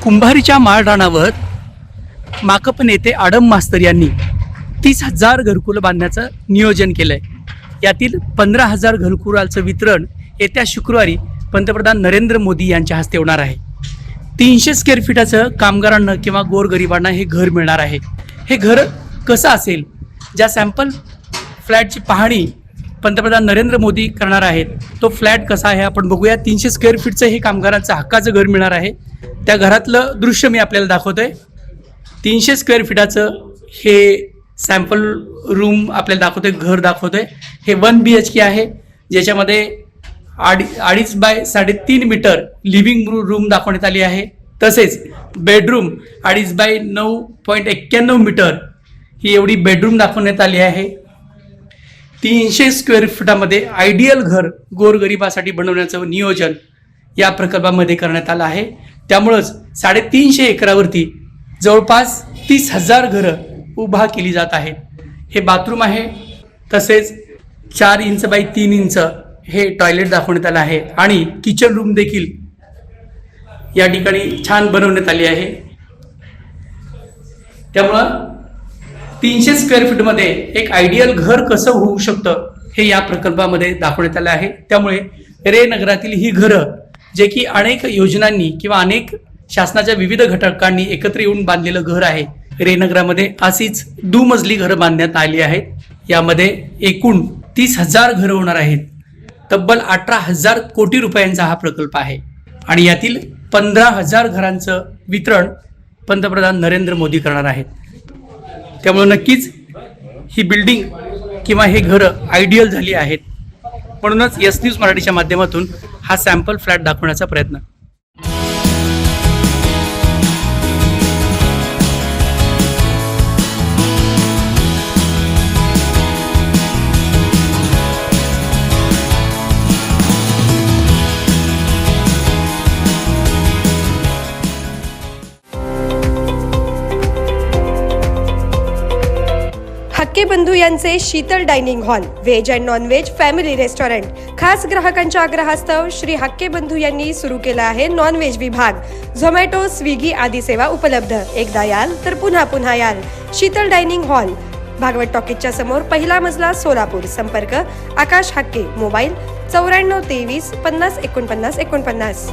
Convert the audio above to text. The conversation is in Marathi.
कुंभारीच्या माळरानावर माकप नेते आडम मास्तर यांनी 30,000 घरकुलं बांधण्याचं नियोजन केलंय। यातील 15,000 घरकुलाचं वितरण येत्या शुक्रवारी पंतप्रधान नरेंद्र मोदी यांच्या हस्ते होणार आहे। 300 स्क्वेअर फीटाचं कामगारांना किंवा गोरगरिबांना हे घर मिळणार आहे। हे घर कसं असेल, ज्या सॅम्पल फ्लॅटची पाहणी पंतप्रधान नरेंद्र मोदी करणार आहेत, तो फ्लॅट कसा आहे आपण बघूया। 300 स्क्वेअर फीटचं हे कामगारांचं हक्काचं घर मिळणार आहे। त्या घरातलं दृश्य मी आपल्याला दाखवतोय। 300 स्क्वेअर फीटाचं हे सॅम्पल रूम आपल्याला दाखवतोय, घर दाखवतोय। हे 1 BHK आहे, ज्याच्यामध्ये 2.5 बाय 3.5 मीटर लिव्हिंग रूम दाखवण्यात आली आहे। तसेच बेडरूम 2.5 बाय 9.91 मीटर ही एवढी बेडरूम दाखवण्यात आली आहे। 300 स्क्वेअर फुटामध्ये आयडियल घर गोरगरिबासाठी बनवण्याचं नियोजन या प्रकल्पामध्ये करण्यात आलं आहे। त्यामुळंच 350 एकरावरती जवळपास 30,000 घरं उभा केली जात आहेत। हे बाथरूम आहे, तसेच 4 इंच बाय 3 इंच हे टॉयलेट दाखवण्यात आलं आहे आणि किचन रूम देखील या ठिकाणी छान बनवण्यात आली आहे। त्यामुळं 300 स्क्वेअर फीटमध्ये एक आयडियल घर कसं होऊ शकतं हे या प्रकल्पामध्ये दाखवण्यात आलं आहे। त्यामुळे रे नगरातील ही घरं, जे की अनेक योजनांनी किंवा अनेक शासनाच्या विविध घटकांनी एकत्र येऊन बांधलेलं घर आहे, रे नगरामध्ये अशीच दुमजली घरं बांधण्यात आली आहेत। यामध्ये एकूण 30,000 घरं होणार आहेत। तब्बल 18,000 कोटी रुपयांचा हा प्रकल्प आहे आणि यातील 15,000 घरांचं वितरण पंतप्रधान नरेंद्र मोदी करणार आहेत। त्यामुळे नक्कीच ही बिल्डिंग किंवा हे घरं आयडियल झाली आहेत। म्हणूनच एस न्यूज मराठीच्या माध्यमातून हा सॅम्पल फ्लॅट दाखवण्याचा प्रयत्न। हक्के बंधू यांचे Sheetal dining hall, veg and non veg family restaurant खास ग्राहकांच्या आग्रहास्तव श्री हक्के बंधू यांनी सुरू केला आहे नॉन व्हेज विभाग। झोमॅटो, स्विगी आदी सेवा उपलब्ध। एकदा याल तर पुन्हा पुन्हा याल। शीतल डायनिंग हॉल, भागवत टॉकीजच्या समोर, पहिला मजला, सोलापूर। संपर्क आकाश हक्के, मोबाईल 94 23 50 49 49।